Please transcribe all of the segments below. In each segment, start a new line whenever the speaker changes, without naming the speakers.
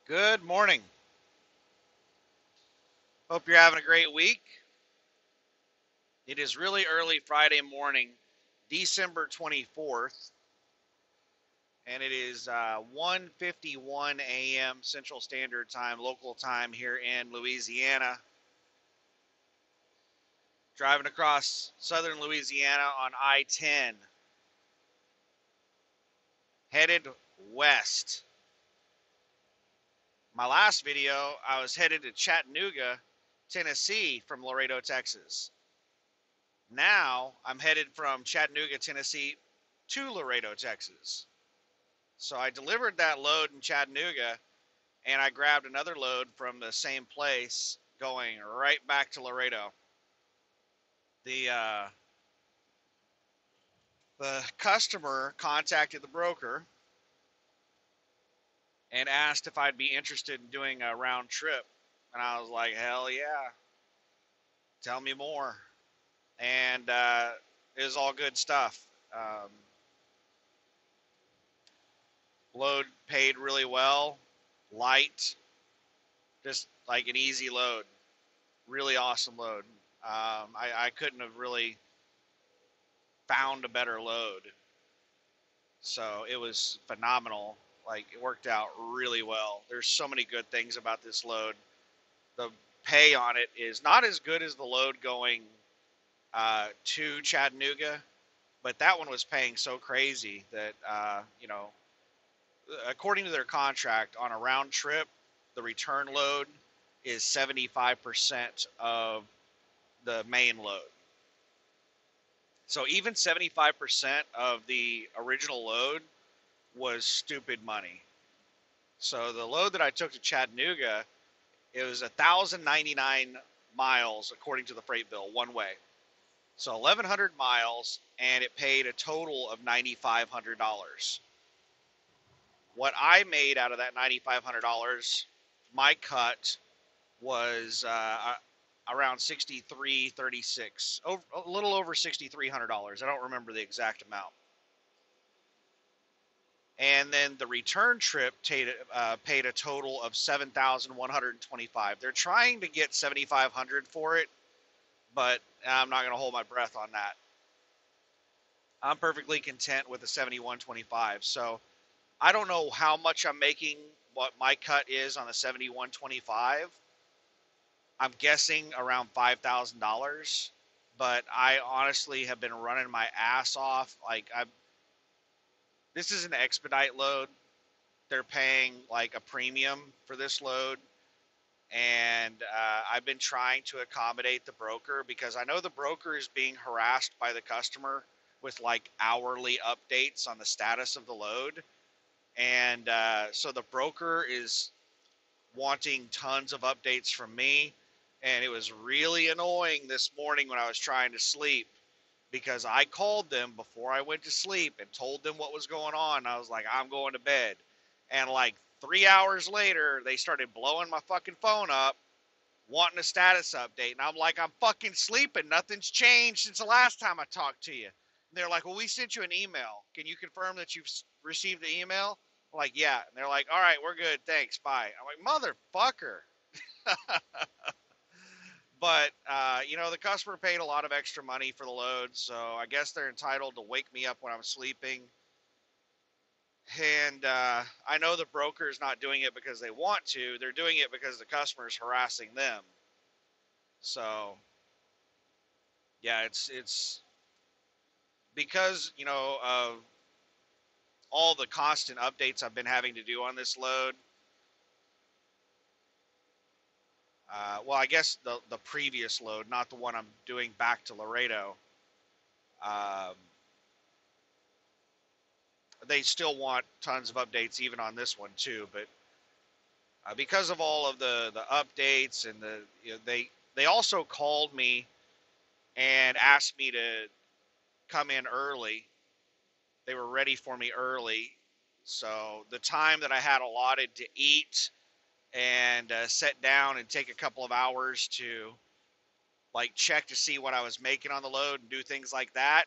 Good morning. Hope you're having a great week. It is really early Friday morning, December 24th, and it is 1:51 a.m. Central Standard Time, local time here in Louisiana. Driving across southern Louisiana on I-10, headed west. My last video, I was headed to Chattanooga, Tennessee from Laredo, Texas. Now I'm headed from Chattanooga, Tennessee to Laredo, Texas. So I delivered that load in Chattanooga and I grabbed another load from the same place going right back to Laredo. The uh, the customer contacted the broker and asked if I'd be interested in doing a round trip. And I was like, hell yeah, tell me more. And it was all good stuff. Load paid really well, light, just like an easy load. Really awesome load. I couldn't have really found a better load. So it was phenomenal. Like it worked out really well. There's so many good things about this load. The pay on it is not as good as the load going to Chattanooga, but that one was paying so crazy that according to their contract, on a round trip, the return load is 75% of the main load. So even 75% of the original load was stupid money. So the load that I took to Chattanooga, it was 1,099 miles according to the freight bill, one way. So 1,100 miles, and it paid a total of $9,500. What I made out of that $9,500, my cut was around 63.36, a little over $6,300. I don't remember the exact amount. And then the return trip paid a total of 7,125. They're trying to get 7,500 for it, but I'm not going to hold my breath on that. I'm perfectly content with the 7,125. So I don't know how much I'm making, what my cut is on the 7,125. I'm guessing around $5,000, but I honestly have been running my ass off. This is an expedite load. They're paying like a premium for this load, and I've been trying to accommodate the broker because I know the broker is being harassed by the customer with like hourly updates on the status of the load, and so the broker is wanting tons of updates from me, and it was really annoying this morning when I was trying to sleep because I called them before I went to sleep and told them what was going on. I was like, I'm going to bed. And like 3 hours later, they started blowing my fucking phone up, wanting a status update. And I'm like, I'm fucking sleeping. Nothing's changed since the last time I talked to you. And they're like, well, we sent you an email. Can you confirm that you've received the email? I'm like, yeah. And they're like, all right, we're good. Thanks. Bye. I'm like, motherfucker. But the customer paid a lot of extra money for the load, so I guess they're entitled to wake me up when I'm sleeping. And I know the broker is not doing it because they want to; they're doing it because the customer is harassing them. So yeah, it's because of all the constant updates I've been having to do on this load. Well, I guess the previous load, not the one I'm doing back to Laredo. Um, they still want tons of updates even on this one too, but because of all of the updates and they also called me and asked me to come in early. They were ready for me early, so the time that I had allotted to eat and sit down and take a couple of hours to like check to see what I was making on the load and do things like that.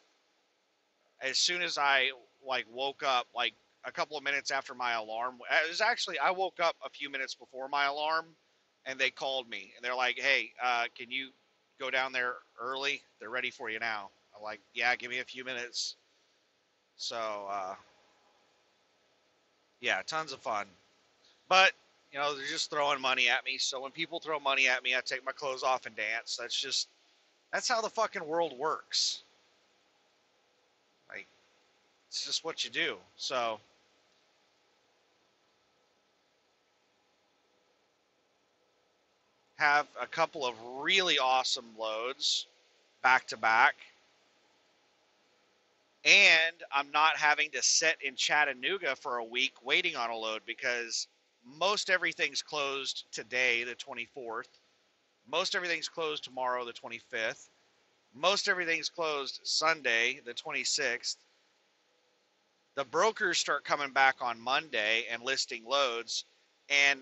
As soon as I like woke up, like a couple of minutes after my alarm. It was actually, I woke up a few minutes before my alarm, and they called me, and they're like, "Hey, can you go down there early? They're ready for you now." I'm like, "Yeah, give me a few minutes." So, yeah, tons of fun. But, they're just throwing money at me. So when people throw money at me, I take my clothes off and dance. That's how the fucking world works. Like, it's just what you do. So, have a couple of really awesome loads back to back. And I'm not having to sit in Chattanooga for a week waiting on a load because most everything's closed today, the 24th. Most everything's closed tomorrow, the 25th. Most everything's closed Sunday, the 26th. The brokers start coming back on Monday and listing loads, and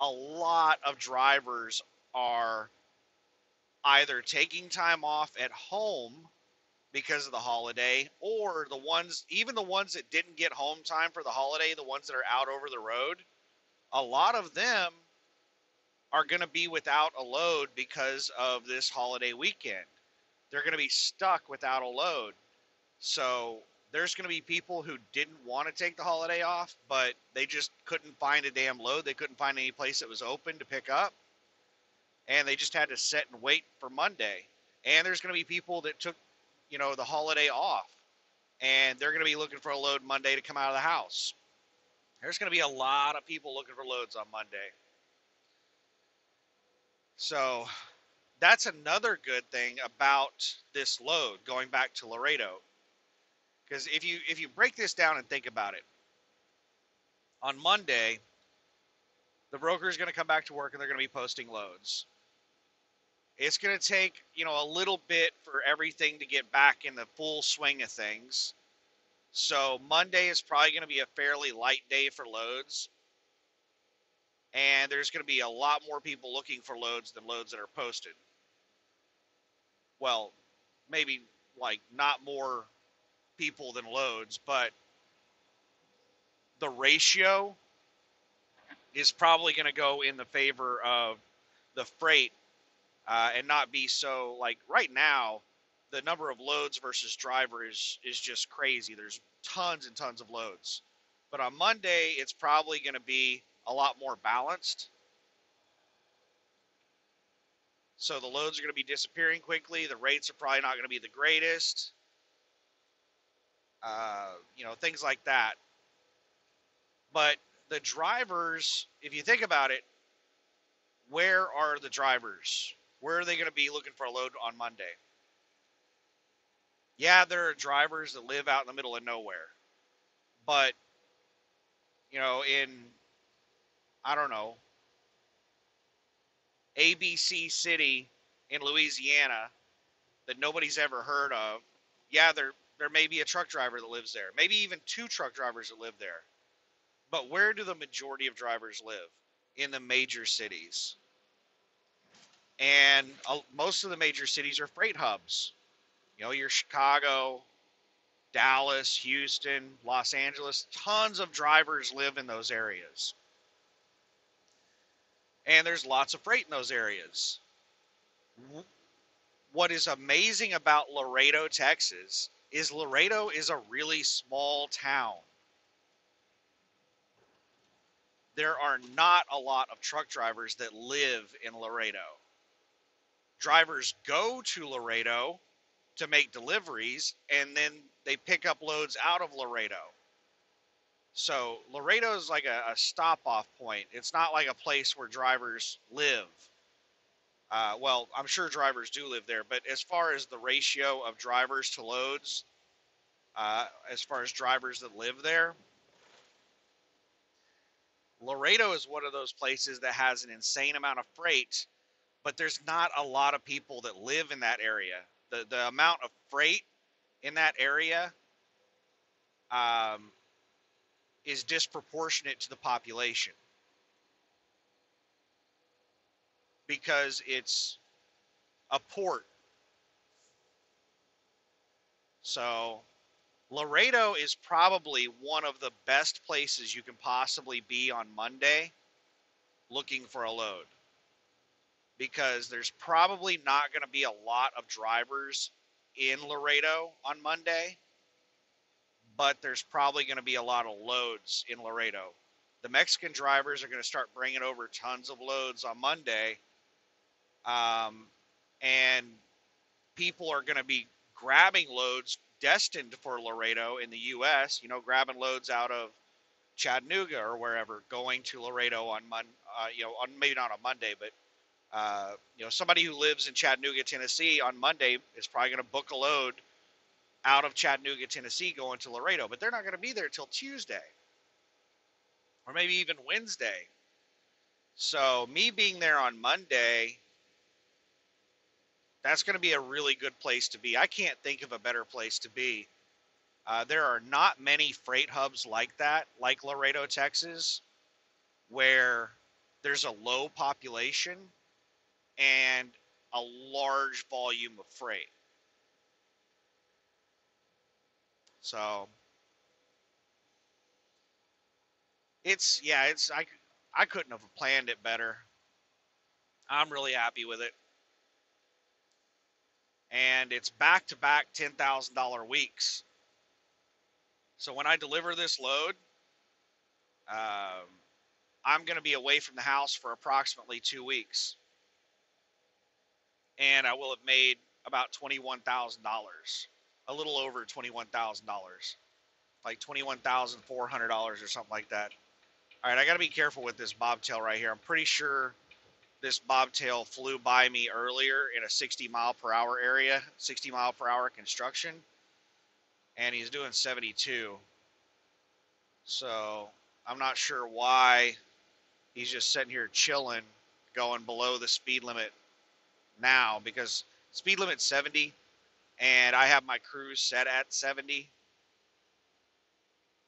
a lot of drivers are either taking time off at home because of the holiday, or even the ones that didn't get home time for the holiday, the ones that are out over the road, a lot of them are going to be without a load because of this holiday weekend. They're going to be stuck without a load. So there's going to be people who didn't want to take the holiday off, but they just couldn't find a damn load. They couldn't find any place that was open to pick up, and they just had to sit and wait for Monday. And there's going to be people that took, the holiday off, and they're going to be looking for a load Monday to come out of the house. There's going to be a lot of people looking for loads on Monday. So that's another good thing about this load, going back to Laredo. Because if you break this down and think about it, on Monday, the broker is going to come back to work and they're going to be posting loads. It's going to take, a little bit for everything to get back in the full swing of things. So Monday is probably going to be a fairly light day for loads. And there's going to be a lot more people looking for loads than loads that are posted. Well, maybe like not more people than loads, but the ratio is probably going to go in the favor of the freight, and not be so, like, right now the number of loads versus drivers is just crazy. There's tons and tons of loads, but on Monday it's probably going to be a lot more balanced. So the loads are going to be disappearing quickly. The rates are probably not going to be the greatest. Things like that. But the drivers, if you think about it, where are the drivers? Where are they going to be looking for a load on Monday? Yeah, there are drivers that live out in the middle of nowhere. But, in, I don't know, ABC City in Louisiana that nobody's ever heard of, yeah, there may be a truck driver that lives there. Maybe even two truck drivers that live there. But where do the majority of drivers live? In the major cities. And most of the major cities are freight hubs. Your Chicago, Dallas, Houston, Los Angeles, tons of drivers live in those areas. And there's lots of freight in those areas. What is amazing about Laredo, Texas, is Laredo is a really small town. There are not a lot of truck drivers that live in Laredo. Drivers go to Laredo to make deliveries, and then they pick up loads out of Laredo. So Laredo is like a stop-off point. It's not like a place where drivers live. Well, I'm sure drivers do live there, but as far as the ratio of drivers to loads, as far as drivers that live there, Laredo is one of those places that has an insane amount of freight, but there's not a lot of people that live in that area. The amount of freight in that area um, is disproportionate to the population because it's a port. So Laredo is probably one of the best places you can possibly be on Monday looking for a load, because there's probably not going to be a lot of drivers in Laredo on Monday, but there's probably going to be a lot of loads in Laredo. The Mexican drivers are going to start bringing over tons of loads on Monday, um, and people are going to be grabbing loads destined for Laredo in the U.S., grabbing loads out of Chattanooga or wherever, going to Laredo on on maybe not on Monday, but somebody who lives in Chattanooga, Tennessee on Monday is probably going to book a load out of Chattanooga, Tennessee going to Laredo, but they're not going to be there till Tuesday or maybe even Wednesday. So me being there on Monday, that's going to be a really good place to be. I can't think of a better place to be. There are not many freight hubs like that, like Laredo, Texas, where there's a low population and a large volume of freight. So I couldn't have planned it better. I'm really happy with it. And it's back to back $10,000 weeks. So when I deliver this load, um, I'm going to be away from the house for approximately 2 weeks. And I will have made about $21,000, a little over $21,000, like $21,400 or something like that. All right, I got to be careful with this bobtail right here. I'm pretty sure this bobtail flew by me earlier in a 60-mile-per-hour area, 60-mile-per-hour construction, and he's doing 72. So I'm not sure why he's just sitting here chilling, going below the speed limit now, because speed limit's 70, and I have my cruise set at 70.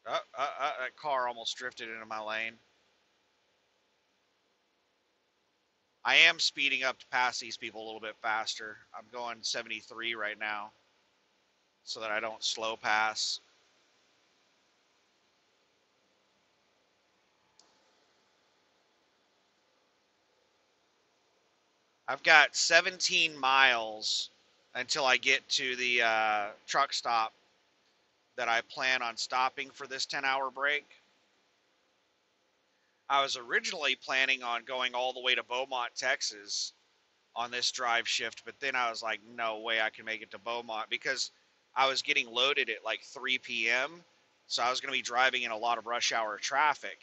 That car almost drifted into my lane. I am speeding up to pass these people a little bit faster. I'm going 73 right now so that I don't slow pass. I've got 17 miles until I get to the truck stop that I plan on stopping for this 10-hour break. I was originally planning on going all the way to Beaumont, Texas on this drive shift, but then I was like, no way I can make it to Beaumont, because I was getting loaded at like 3 p.m. So I was going to be driving in a lot of rush hour traffic.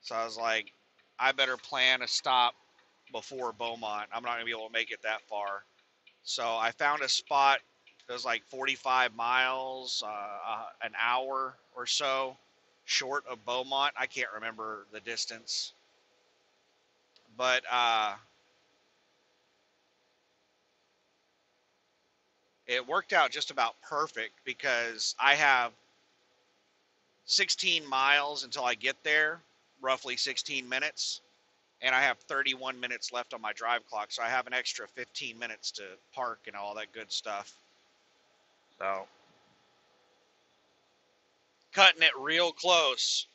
So I was like, I better plan a stop before Beaumont. I'm not going to be able to make it that far. So I found a spot that was like 45 miles, an hour or so short of Beaumont. I can't remember the distance. But it worked out just about perfect, because I have 16 miles until I get there, roughly 16 minutes. And I have 31 minutes left on my drive clock, so I have an extra 15 minutes to park and all that good stuff. So, cutting it real close.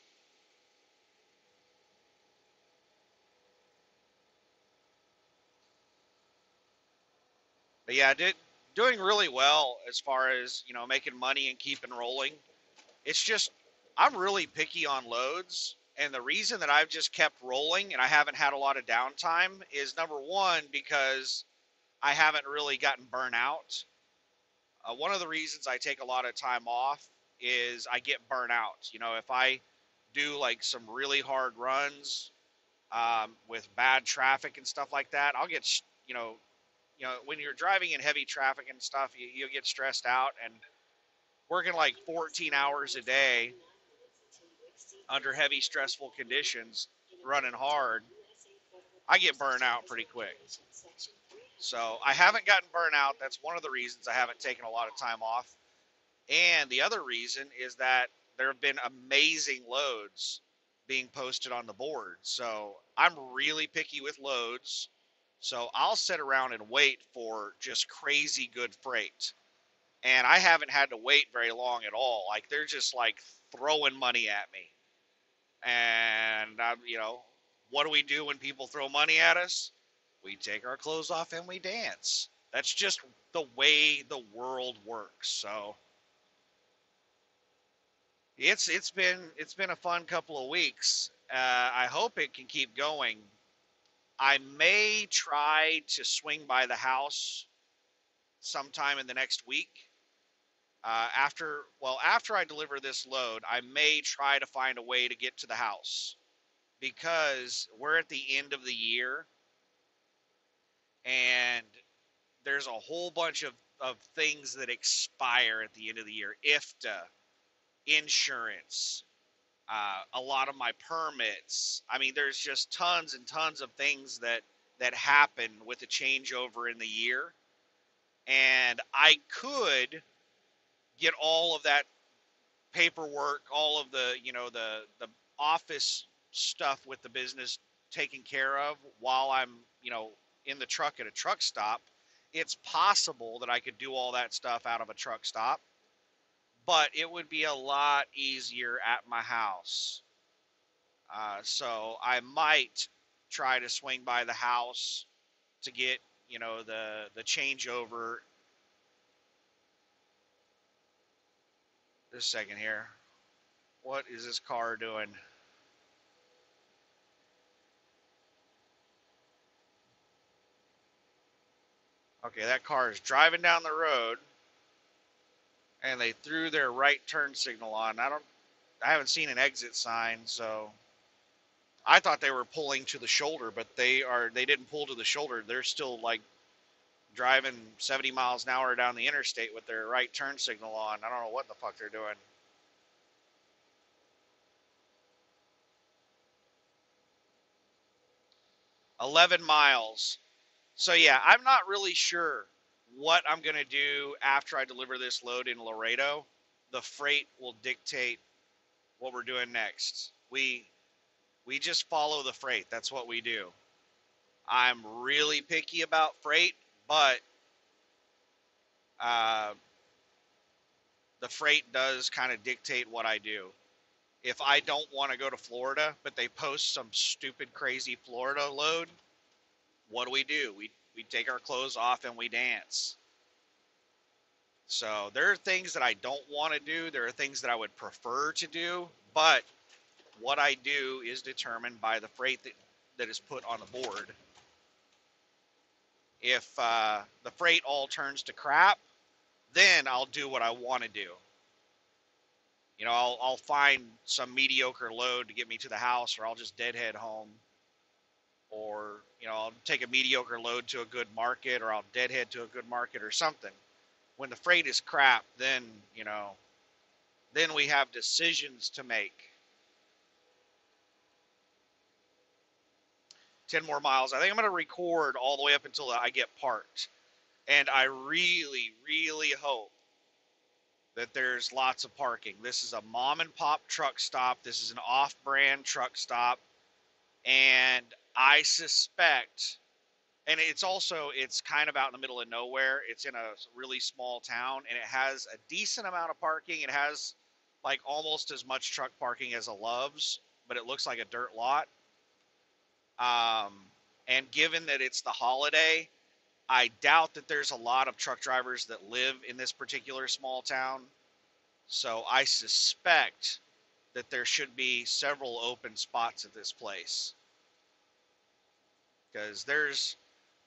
But yeah, doing really well as far as, making money and keeping rolling. It's just, I'm really picky on loads. And the reason that I've just kept rolling and I haven't had a lot of downtime is, number one, because I haven't really gotten burnt out. One of the reasons I take a lot of time off is I get burnt out. If I do like some really hard runs with bad traffic and stuff like that, I'll get, when you're driving in heavy traffic and stuff, you'll get stressed out, and working like 14 hours a day under heavy, stressful conditions, running hard, I get burnt out pretty quick. So I haven't gotten burnt out. That's one of the reasons I haven't taken a lot of time off. And the other reason is that there have been amazing loads being posted on the board. So I'm really picky with loads. So I'll sit around and wait for just crazy good freight. and I haven't had to wait very long at all. Like they're just like throwing money at me, and what do we do when people throw money at us? We take our clothes off and we dance. That's just the way the world works. So it's been a fun couple of weeks. I hope it can keep going. I may try to swing by the house sometime in the next week. After I deliver this load, I may try to find a way to get to the house because we're at the end of the year and there's a whole bunch of things that expire at the end of the year. IFTA, insurance, a lot of my permits. I mean, there's just tons and tons of things that happen with a changeover in the year, and I could get all of that paperwork, all of the office stuff with the business taken care of while I'm in the truck at a truck stop. It's possible that I could do all that stuff out of a truck stop, but it would be a lot easier at my house. So I might try to swing by the house to get the changeover. This second here. What is this car doing? Okay, that car is driving down the road and they threw their right turn signal on. I haven't seen an exit sign, so I thought they were pulling to the shoulder, but they didn't pull to the shoulder. They're still like driving 70 miles an hour down the interstate with their right turn signal on. I don't know what the fuck they're doing. 11 miles. So yeah, I'm not really sure what I'm going to do after I deliver this load in Laredo. The freight will dictate what we're doing next. We just follow the freight. That's what we do. I'm really picky about freight, but uh, the freight does kind of dictate what I do. If I don't want to go to Florida, but they post some stupid, crazy Florida load, what do? We take our clothes off and we dance. So there are things that I don't want to do. There are things that I would prefer to do, but what I do is determined by the freight that is put on the board. If the freight all turns to crap, then I'll do what I want to do. I'll find some mediocre load to get me to the house, or I'll just deadhead home, or I'll take a mediocre load to a good market, or I'll deadhead to a good market or something. When the freight is crap, then then we have decisions to make. 10 more miles. I think I'm going to record all the way up until I get parked. And I really, really hope that there's lots of parking. This is a mom and pop truck stop. This is an off-brand truck stop. And I suspect, and it's kind of out in the middle of nowhere. It's in a really small town, and it has a decent amount of parking. It has like almost as much truck parking as a Love's, but it looks like a dirt lot. And given that it's the holiday, I doubt that there's a lot of truck drivers that live in this particular small town. So I suspect that there should be several open spots at this place. Because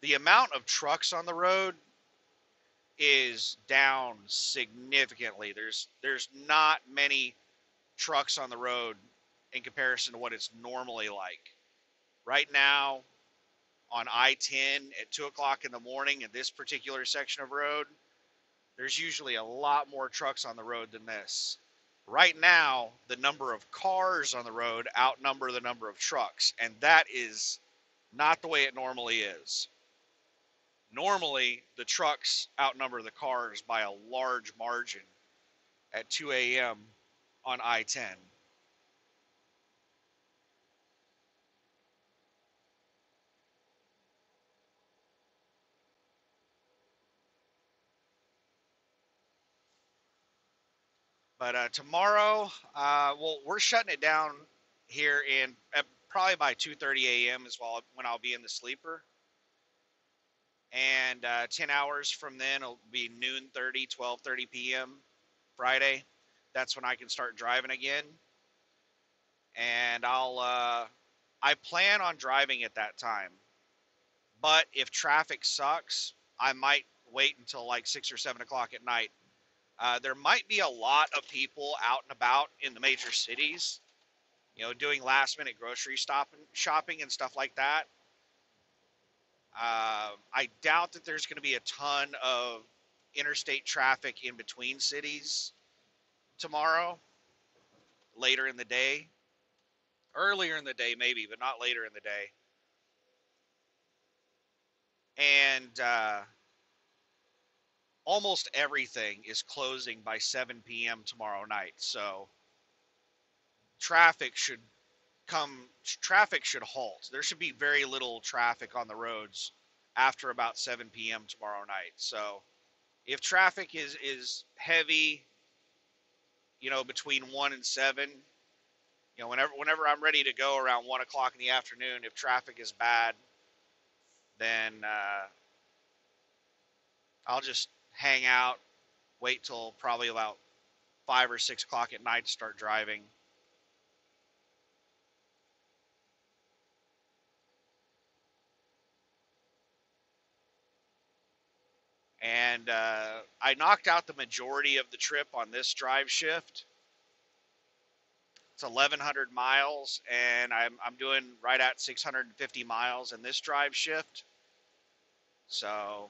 the amount of trucks on the road is down significantly. There's not many trucks on the road in comparison to what it's normally like. Right now, on I-10 at 2 o'clock in the morning in this particular section of road, there's usually a lot more trucks on the road than this. Right now, the number of cars on the road outnumber the number of trucks, and that is not the way it normally is. Normally, the trucks outnumber the cars by a large margin at 2 a.m. on I-10. But tomorrow, well, we're shutting it down here in probably by 2:30 a.m. is when I'll be in the sleeper. And 10 hours from then it'll be noon 30, 12:30 p.m. Friday. That's when I can start driving again. And I plan on driving at that time. But if traffic sucks, I might wait until like 6 or 7 o'clock at night. There might be a lot of people out and about in the major cities, doing last minute grocery shopping and stuff like that. I doubt that there's going to be a ton of interstate traffic in between cities tomorrow, later in the day. Earlier in the day, maybe, but not later in the day. And almost everything is closing by 7 p.m. tomorrow night. So traffic should traffic should halt. There should be very little traffic on the roads after about 7 p.m. tomorrow night. So if traffic is heavy, between 1 and 7, whenever I'm ready to go around 1 o'clock in the afternoon, if traffic is bad, then I'll just hang out, wait till probably about 5 or 6 o'clock at night to start driving. And I knocked out the majority of the trip on this drive shift. It's 1,100 miles, and I'm doing right at 650 miles in this drive shift. So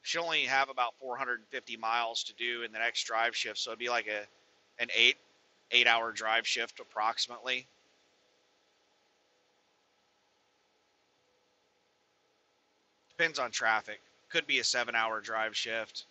should only have about 450 miles to do in the next drive shift. So it'd be like an 8 hour drive shift approximately. Depends on traffic. Could be a 7 hour drive shift.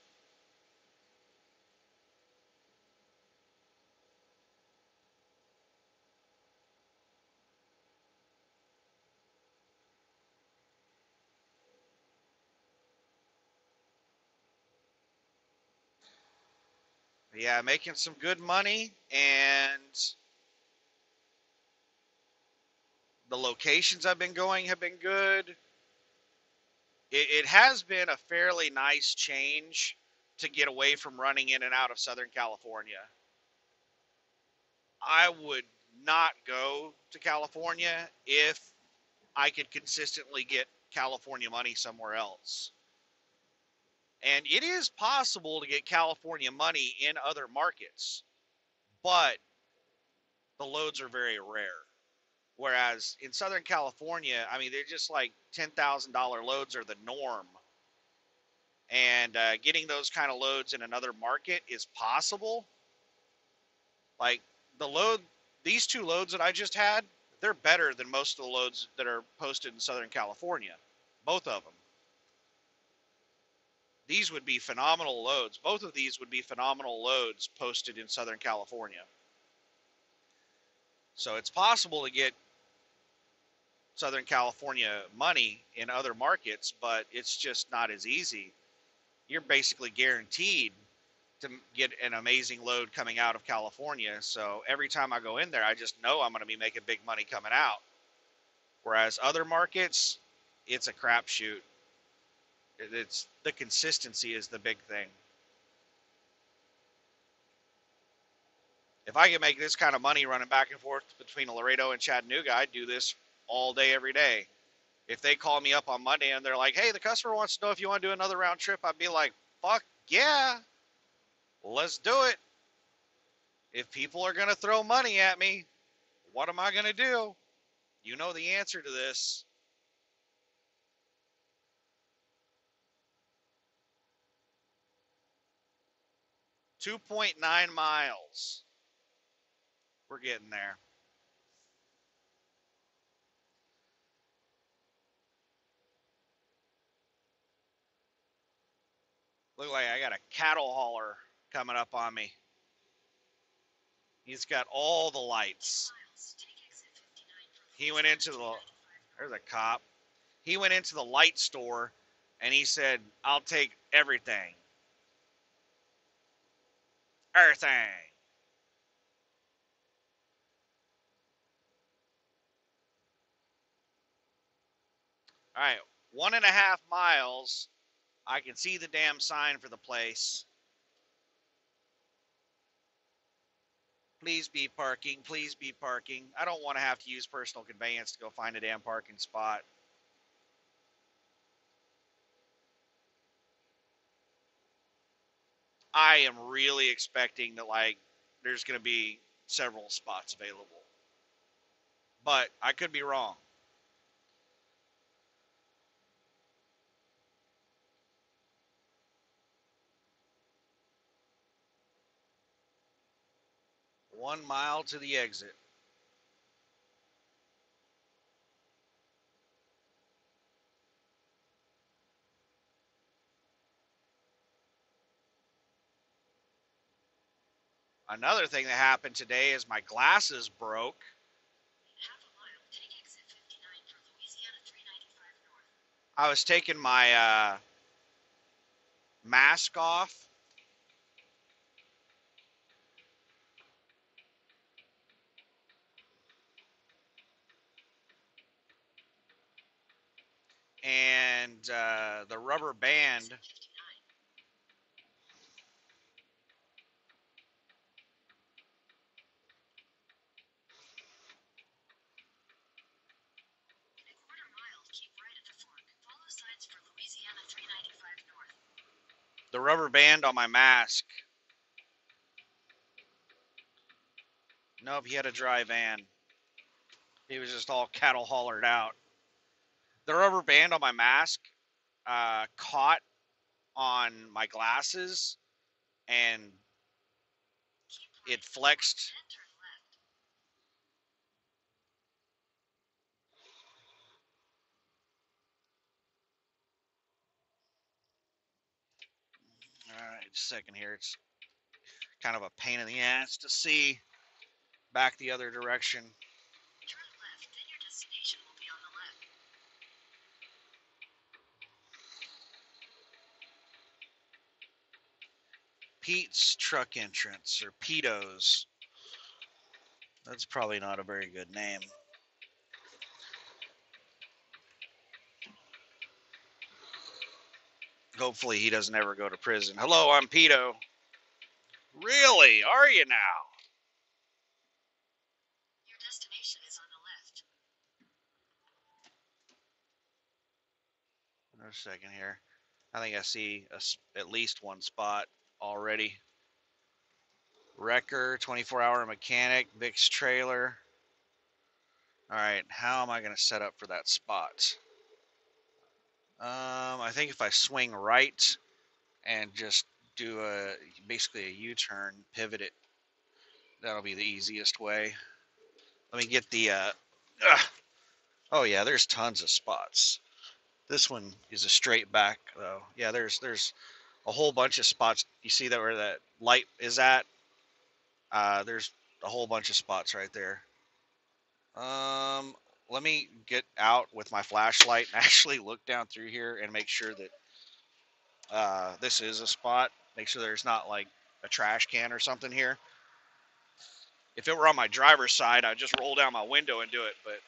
But yeah, making some good money, and the locations I've been going have been good. It has been a fairly nice change to get away from running in and out of Southern California. I would not go to California if I could consistently get California money somewhere else. And it is possible to get California money in other markets, but the loads are very rare. Whereas in Southern California, I mean, they're just like $10,000 loads are the norm. And getting those kind of loads in another market is possible. Like these two loads that I just had, they're better than most of the loads that are posted in Southern California. Both of them. These would be phenomenal loads. Both of these would be phenomenal loads posted in Southern California. So it's possible to get Southern California money in other markets, but it's just not as easy. You're basically guaranteed to get an amazing load coming out of California. So every time I go in there, I just know I'm going to be making big money coming out. Whereas other markets, it's a crapshoot. It's the consistency is the big thing. If I could make this kind of money running back and forth between Laredo and Chattanooga, I'd do this all day, every day. If they call me up on Monday and they're like, hey, the customer wants to know if you want to do another round trip, I'd be like, fuck yeah, let's do it. If people are going to throw money at me, what am I going to do? You know the answer to this. .9 miles. We're getting there. Look like I got a cattle hauler coming up on me. He's got all the lights. He went into the, there's a cop. He went into the light store and he said, I'll take everything. Everything. All right, 1.5 miles. I can see the damn sign for the place. Please be parking. Please be parking. I don't want to have to use personal conveyance to go find a damn parking spot. I am really expecting that, like, there's going to be several spots available. But I could be wrong. One mile to the exit. Another thing that happened today is my glasses broke. I was taking my mask off, and the rubber band. The rubber band on my mask. Nope, he had a dry van. He was just all cattle hollered out. The rubber band on my mask caught on my glasses and it flexed. All right, just a second here. It's kind of a pain in the ass to see back the other direction. Pete's Truck Entrance, or Peto's. That's probably not a very good name. Hopefully he doesn't ever go to prison. Hello, I'm Peto. Really? Are you now? Your destination is on the left. Another second here. I think I see at least one spot already. Wrecker, 24-hour mechanic, Vic's trailer. All right, how am I going to set up for that spot? I think if I swing right and just do basically a U-turn, pivot it, that'll be the easiest way. Let me get the, oh yeah, there's tons of spots. This one is a straight back though. Yeah, there's a whole bunch of spots. You see that where that light is at? There's a whole bunch of spots right there. Let me get out with my flashlight and actually look down through here and make sure that this is a spot. Make sure there's not like a trash can or something here. If it were on my driver's side, I'd just roll down my window and do it, but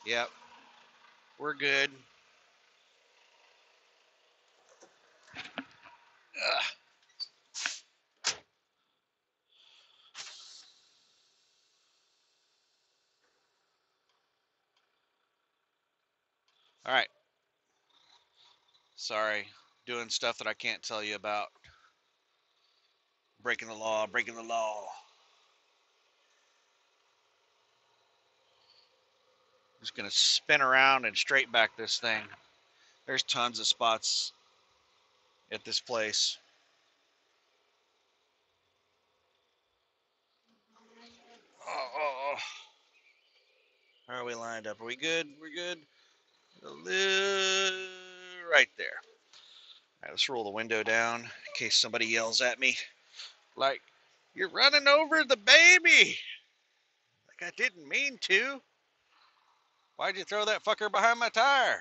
yep, we're good. Ugh. All right. Sorry, doing stuff that I can't tell you about. Breaking the law, breaking the law. I'm just going to spin around and straight back this thing. There's tons of spots at this place. Oh. How are we lined up? Are we good? We're good? Right there. All right, let's roll the window down in case somebody yells at me. Like, you're running over the baby. Like, I didn't mean to. Why'd you throw that fucker behind my tire?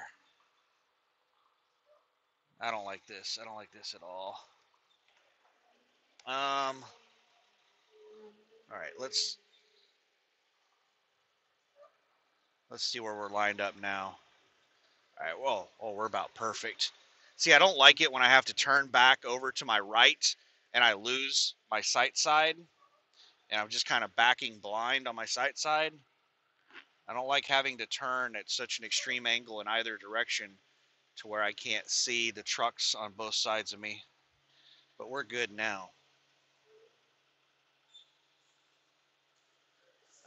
I don't like this. I don't like this at all. All right, let's see where we're lined up now. All right, well, oh, we're about perfect. See, I don't like it when I have to turn back over to my right and I lose my sight side, and I'm just kind of backing blind on my sight side. I don't like having to turn at such an extreme angle in either direction to where I can't see the trucks on both sides of me. But we're good now.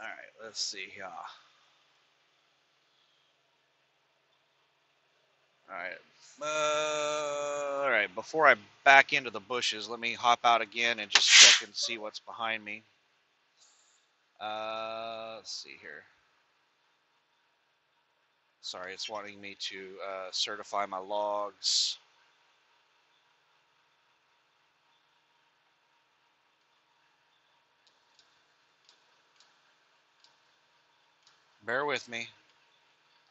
All right, let's see here. All right. All right. Before I back into the bushes, let me hop out again and just check and see what's behind me. Let's see here. Sorry, it's wanting me to certify my logs. Bear with me.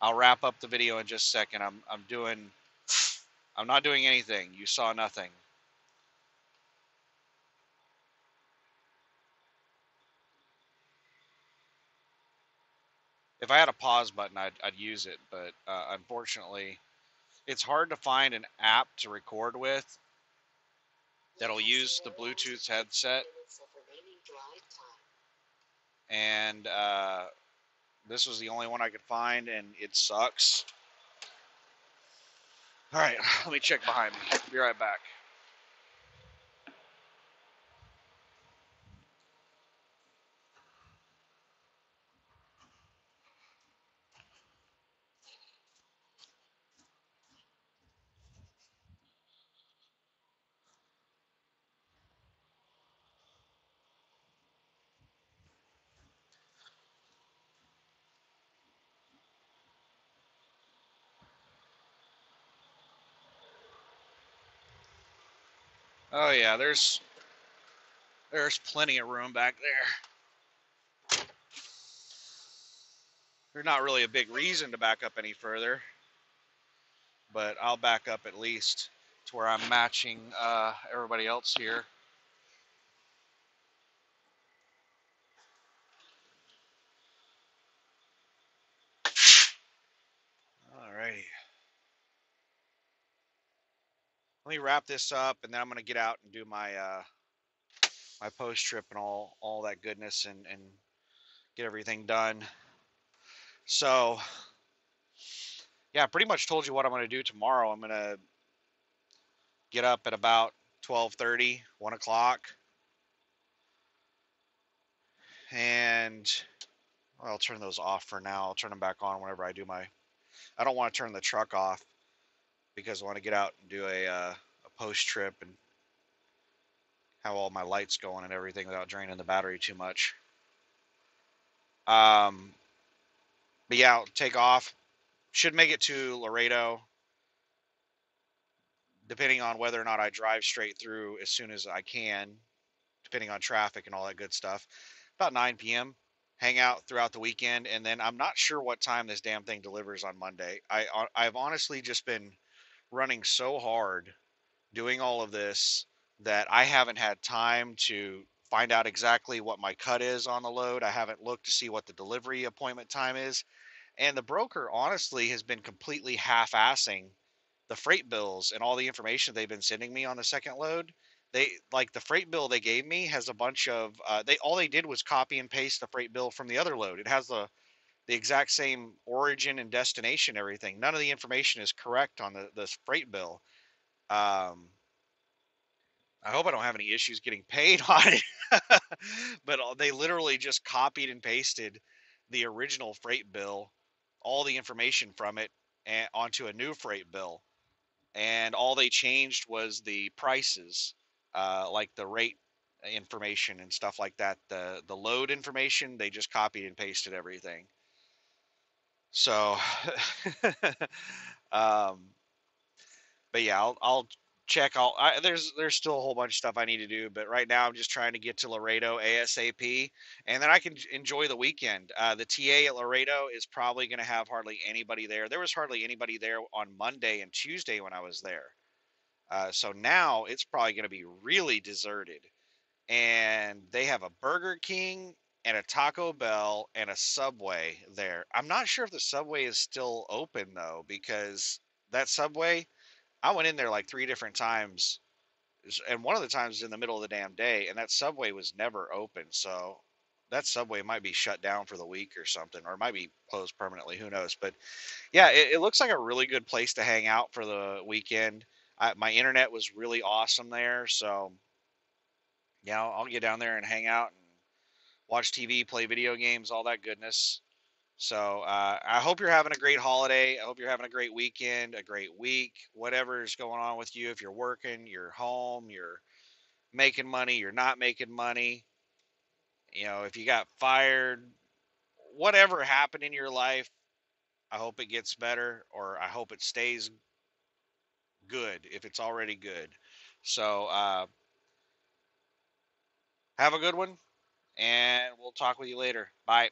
I'll wrap up the video in just a second. I'm not doing anything. You saw nothing. If I had a pause button, I'd use it, but unfortunately, it's hard to find an app to record with that'll use the Bluetooth headset. And this was the only one I could find, and it sucks. All right, let me check behind me. Be right back. Oh yeah, there's plenty of room back there. There's not really a big reason to back up any further, but I'll back up at least to where I'm matching everybody else here. Alrighty. Let me wrap this up, and then I'm gonna get out and do my my post trip and all that goodness, and get everything done. So yeah, I pretty much told you what I'm gonna do tomorrow. I'm gonna get up at about 12:30, 1 o'clock, and well, I'll turn those off for now. I'll turn them back on whenever I do my. I don't want to turn the truck off because I want to get out and do a post trip and have all my lights going and everything without draining the battery too much. Um, but yeah, I'll take off. Should make it to Laredo, depending on whether or not I drive straight through as soon as I can, depending on traffic and all that good stuff. About 9 p.m. Hang out throughout the weekend, and then I'm not sure what time this damn thing delivers on Monday. I've honestly just been running so hard doing all of this that I haven't had time to find out exactly what my cut is on the load. I haven't looked to see what the delivery appointment time is. And the broker honestly has been completely half-assing the freight bills and all the information they've been sending me on the second load. They like the freight bill they gave me has a bunch of they all they did was copy and paste the freight bill from the other load. It has the exact same origin and destination, everything. None of the information is correct on the freight bill. Um, I hope I don't have any issues getting paid on it. But they literally just copied and pasted the original freight bill, all the information from it, and onto a new freight bill. And all they changed was the prices, like the rate information and stuff like that. The load information, they just copied and pasted everything. So, um, but yeah, I'll check all. There's still a whole bunch of stuff I need to do, but right now I'm just trying to get to Laredo ASAP, and then I can enjoy the weekend. The TA at Laredo is probably going to have hardly anybody there. There was hardly anybody there on Monday and Tuesday when I was there. So now it's probably going to be really deserted. and they have a Burger King and a Taco Bell and a Subway there. I'm not sure if the Subway is still open though, because that Subway, I went in there like 3 different times, and one of the times was in the middle of the damn day, and that Subway was never open. So that Subway might be shut down for the week or something, or it might be closed permanently. Who knows? But yeah, it looks like a really good place to hang out for the weekend. My internet was really awesome there, so yeah, I'll get down there and hang out and watch TV, play video games, all that goodness. So I hope you're having a great holiday. I hope you're having a great weekend, a great week, whatever is going on with you. If you're working, you're home, you're making money, you're not making money. If you got fired, whatever happened in your life, I hope it gets better, or I hope it stays good if it's already good. So have a good one, and we'll talk with you later. Bye.